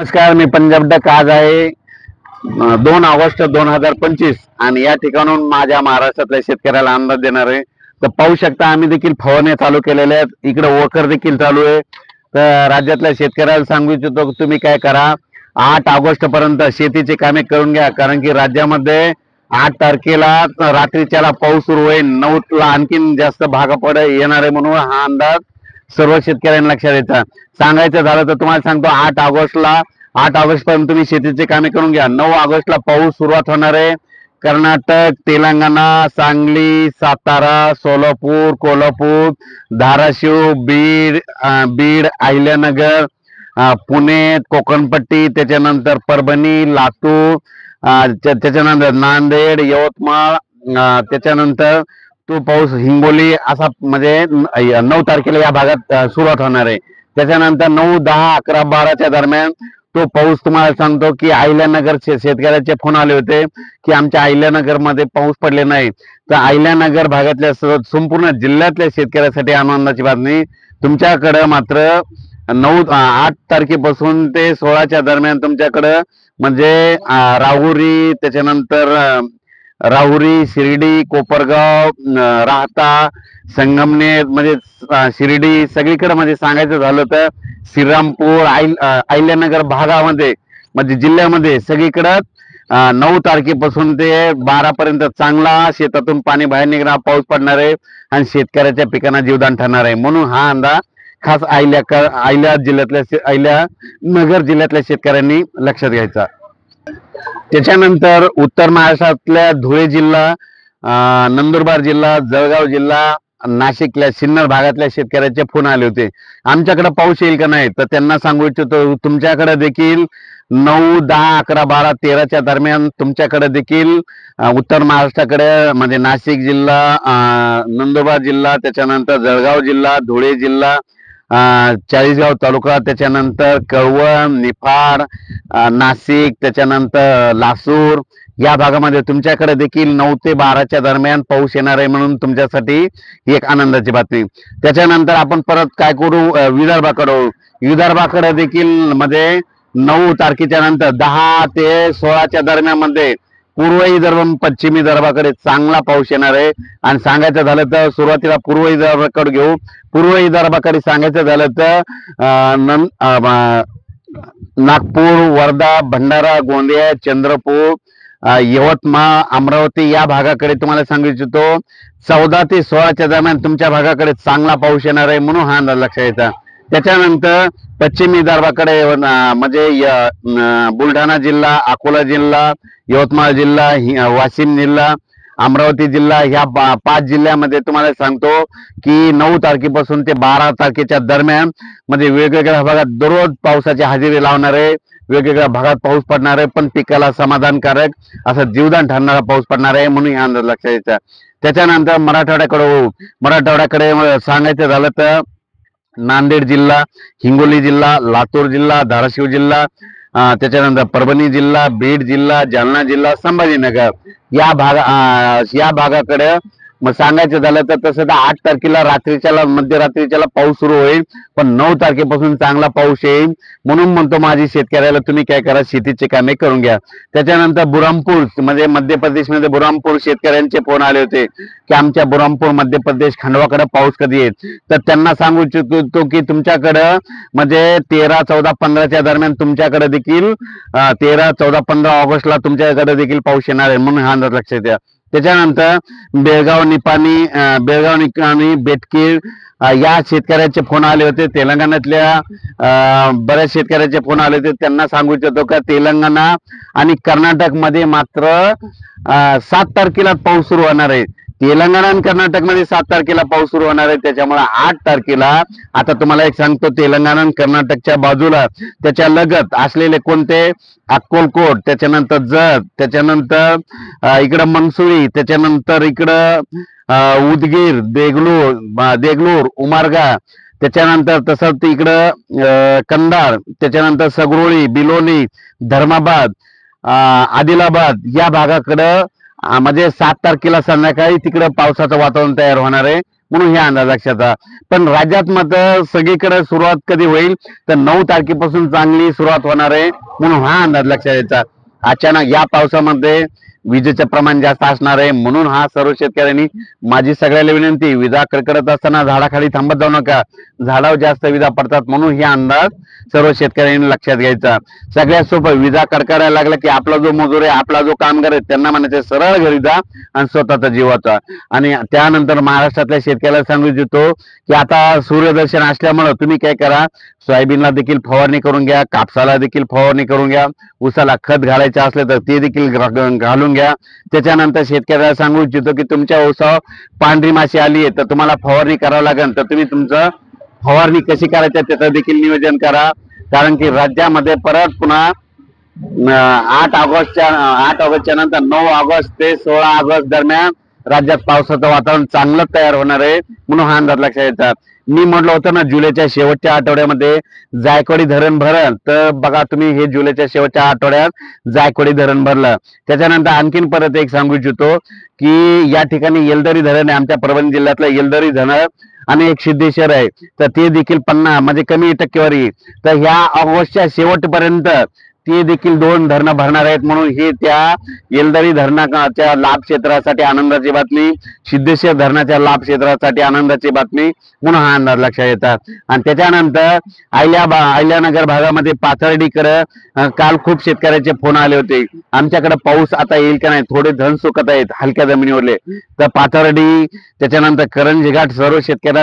नमस्कार, मी पंजाब डक. आज आहे 2 ऑगस्ट 2025 आणि या ठिकाणून माझ्या महाराष्ट्रातल्या शेतकऱ्याला अंदाज देणार आहे. तर पाहू शकता आम्ही देखील फवारण्या चालू केलेल्या आहेत. इकडे वखर देखील चालू आहे. तर राज्यातल्या शेतकऱ्याला सांगू इच्छितो तुम्ही काय करा, 8 ऑगस्ट पर्यंत शेतीची कामे करून घ्या. कारण की राज्यामध्ये 8 तारखेला रात्रीच्याला पाऊस सुरू होईल. 9ला आणखीन जास्त भाग येणार आहे, म्हणून हा अंदाज सर्व शेतकऱ्यांना लक्षात द्यायचा. सांगायचं झालं तर तुम्हाला सांगतो, 8 ऑगस्ट पर्यंत तुम्ही शेतीची कामे करून घ्या. 9 ऑगस्टला पाऊस सुरुवात होणार आहे. कर्नाटक, तेलंगणा, सांगली, सातारा, सोलापूर, कोल्हापूर, धाराशिव, बीड, अहिल्यानगर, पुणे, कोकणपट्टी, त्याच्यानंतर परभणी, लातूर, त्याच्यानंतर नांदेड, यवतमाळ, त्याच्यानंतर तो पाऊस हिंगोली असा म्हणजे 9 तारखेला या भागात सुरुवात होणार आहे. त्याच्यानंतर 9, 10, 11, 12च्या दरम्यान तो पाऊस तुम्हाला सांगतो की अहिल्यानगर शेतकऱ्याचे फोन आले होते की आमच्या अहिल्यानगर मध्ये पाऊस पडले नाही. तर अहिल्यानगर भागातल्या संपूर्ण जिल्ह्यातल्या शेतकऱ्यासाठी आनंदाची बातमी. तुमच्याकडं मात्र 8 तारखेपासून ते 16च्या दरम्यान तुमच्याकडं म्हणजे राहुरी, शिर्डी, कोपरगाव, राहता, संगमनेर म्हणजे शिर्डी सगळीकडे म्हणजे सांगायचं झालं तर श्रीरामपूर, अहिल्यानगर भागामध्ये म्हणजे जिल्ह्यामध्ये सगळीकडं 9 तारखेपासून ते 12 पर्यंत चांगला शेतातून पाणी बाहेर निघणार पाऊस पडणार आहे आणि शेतकऱ्याच्या पिकांना जीवदान ठरणार आहे. म्हणून हा अंदाज खास अहिल्यानगर जिल्ह्यातल्या शेतकऱ्यांनी लक्षात घ्यायचा. त्याच्यानंतर उत्तर महाराष्ट्रातल्या धुळे जिल्हा, नंदुरबार जिल्हा, जळगाव जिल्हा, नाशिकल्या सिन्नर भागातल्या शेतकऱ्याचे फोन आले होते, आमच्याकडे पाऊस येईल का नाही. तर त्यांना सांगू इच्छितो तुमच्याकडे देखील 9, 10, 11, 12, 13च्या दरम्यान तुमच्याकडे देखील उत्तर महाराष्ट्राकडे म्हणजे नाशिक जिल्हा, नंदुरबार जिल्हा, त्याच्यानंतर जळगाव जिल्हा, धुळे जिल्हा, चाळीसगाव तालुका, त्याच्यानंतर कळवण, निफाड, नाशिक, त्याच्यानंतर लासूर या भागामध्ये तुमच्याकडे देखील 9 ते 12च्या दरम्यान पाऊस येणार आहे. म्हणून तुमच्यासाठी ही एक आनंदाची बातमी. त्याच्यानंतर आपण परत काय करू, विदर्भाकडे देखील मध्ये 9 तारखेच्या नंतर 10 ते 16च्या दरम्यान मध्ये पूर्व विदर्भ, पश्चिमी विदर्भाकडे चांगला पाऊस येणार आहे. आणि सांगायचं झालं तर सुरुवातीला पूर्व विदर्भाकडे घेऊ. पूर्व विदर्भाकडे सांगायचं झालं तर नागपूर, वर्धा, भंडारा, गोंदिया, चंद्रपूर, यवतमाळ, अमरावती या भागाकडे तुम्हाला सांगू इच्छितो 14 ते 16च्या दरम्यान तुमच्या भागाकडे चांगला पाऊस येणार आहे. म्हणून हा अंदाज लक्षात घ्यायचा. त्याच्यानंतर पश्चिम विदर्भाकडे म्हणजे बुलढाणा जिल्हा, अकोला जिल्हा, यवतमाळ जिल्हा, वाशिम जिल्हा, अमरावती जिल्हा ह्या 5 जिल्ह्यामध्ये तुम्हाला सांगतो की 9 तारखेपासून ते 12 तारखेच्या दरम्यान म्हणजे वेगवेगळ्या भागात दररोज पावसाची हजेरी लावणार आहे. वेगवेगळ्या भागात पाऊस पडणार आहे, पण पिकाला समाधानकारक असं जीवदान ठरणारा पाऊस पडणार आहे. म्हणून हा अंदाज लक्षात घ्यायचा. त्याच्यानंतर मराठवाड्याकडे सांगायचं झालं तर नांदेड जिल्हा, हिंगोली जिल्हा, लातूर जिल्हा, धाराशिव जिल्हा, त्याच्यानंतर परभणी जिल्हा, बीड जिल्हा, जालना जिल्हा, संभाजीनगर या भागाकडे मग सांगायचं झालं तर तसं तर 8 तारखेला मध्यरात्रीच्याला पाऊस सुरू होईल, पण 9 तारखेपासून चांगला पाऊस येईल. म्हणून म्हणतो माझी शेतकऱ्याला तुम्ही काय करा, शेतीची कामे करून घ्या. त्याच्यानंतर बुरहानपूर म्हणजे मध्य प्रदेशमध्ये बुरहानपूर शेतकऱ्यांचे फोन आले होते की आमच्या बुरहानपूर मध्य प्रदेश खंडवाकडे पाऊस कधी येईल. तर त्यांना सांगू इच्छितो की तुमच्याकडं म्हणजे 13, 14, 15च्या दरम्यान तुमच्याकडे देखील 13, 14, 15 ऑगस्टला तुमच्याकडे देखील पाऊस येणार आहे. म्हणून हा अंदाज लक्षात द्या. त्याच्यानंतर बेळगाव, निपाणी, बेटकीर या शेतकऱ्याचे फोन आले होते. तेलंगणातल्या बऱ्याच शेतकऱ्याचे फोन आले होते. त्यांना सांगू इच्छितो का तेलंगणा आणि कर्नाटक मध्ये मात्र 7 तारखेला पाऊस सुरू होणार आहे. तेलंगणा आणि कर्नाटक मध्ये 7 तारखेला पाऊस सुरू होणार आहे. त्याच्यामुळे 8 तारखेला आता तुम्हाला एक सांगतो, तेलंगणा आणि कर्नाटकच्या बाजूला त्याच्या लगत असलेले कोणते, अक्कलकोट, त्याच्यानंतर जत, त्याच्यानंतर इकडं मनसुळी, त्याच्यानंतर इकडं उदगीर, देगलूर, उमरगा, त्याच्यानंतर तसंच इकडं कंधार, त्याच्यानंतर सगरोळी, बिलोली, धर्माबाद, आदिलाबाद या भागाकडं म्हणजे 7 तारखेला संध्याकाळी तिकडे पावसाचं वातावरण तयार होणार आहे. म्हणून हे अंदाज लक्षात आला. पण राज्यात मात्र सगळीकडे सुरुवात कधी होईल तर 9 तारखेपासून चांगली सुरुवात होणार आहे म्हणून हा अंदाज लक्षात यायचा. अचानक या पावसामध्ये विजेचं प्रमाण जास्त असणार आहे म्हणून हा सर्व शेतकऱ्यांनी माझी सगळ्याला विनंती, विजा कडकडत असताना झाडाखाली थांबत जाऊ नका, झाडावर जास्त विजा पडतात म्हणून हे अंदाज सर्व शेतकऱ्यांनी लक्षात घ्यायचा. सगळ्यात सोपं, विजा कडकडायला लागला की आपला जो मजूर आहे, आपला जो कामगार आहे त्यांना म्हणायचं सरळ घरी जा आणि स्वतःचा जीवाचा. आणि त्यानंतर महाराष्ट्रातल्या शेतकऱ्याला सांगू इच्छितो की आता सूर्यदर्शन असल्यामुळे तुम्ही काय करा, सोयाबीनला देखील फवारणी करून घ्या, कापसाला देखील फवारणी करून घ्या, ऊसाला खत घालायचे असले तर ते देखील घालून घ्या. त्याच्यानंतर शेतकऱ्याला सांगू इच्छितो की तुमच्या ऊसावर पांढरी माशी आली आहे तर तुम्हाला फवारणी करावं लागेल, तर तुम्ही तुमचं फवारणी कशी करायची त्याचं देखील नियोजन करा. कारण की राज्यामध्ये परत पुन्हा 8 ऑगस्टच्या नंतर 9 ऑगस्ट ते 16 ऑगस्ट दरम्यान राज्यात पावसाचं वातावरण चांगलं तयार होणार आहे म्हणून हा अंदाज लक्षात येतात. मी म्हटलं होतं ना जुलैच्या शेवटच्या आठवड्यामध्ये जायकवाडी धरण भरल, तर बघा तुम्ही हे जुलैच्या शेवटच्या आठवड्यात जायकवाडी धरण भरलं. त्याच्यानंतर आणखीन परत एक सांगू इच्छितो की या ठिकाणी येलदरी धरण आहे, आमच्या परभणी जिल्ह्यातलं येलदरी धरण आणि एक सिद्धेश्वर आहे, तर ते देखील 50 म्हणजे कमी टक्केवारी, तर ह्या ऑगस्टच्या शेवटपर्यंत ते देखील 2 धरणं भरणार आहेत म्हणून हे त्या येलदरी धरणाच्या लाभ क्षेत्रासाठी आनंदाची बातमी, सिद्धेश्वर धरणाच्या लाभ क्षेत्रासाठी आनंदाची बातमी म्हणून हा अंदाज लक्षात येतात. आणि त्याच्यानंतर अहिल्यानगर भागामध्ये पाथर्डीकडे काल खूप शेतकऱ्याचे फोन आले होते, आमच्याकडे पाऊस आता येईल का नाही, थोडे धन सुकत आहेत हलक्या जमिनीवरले, तर पाथर्डी त्याच्यानंतर करंजी घाट सर्व शेतकऱ्या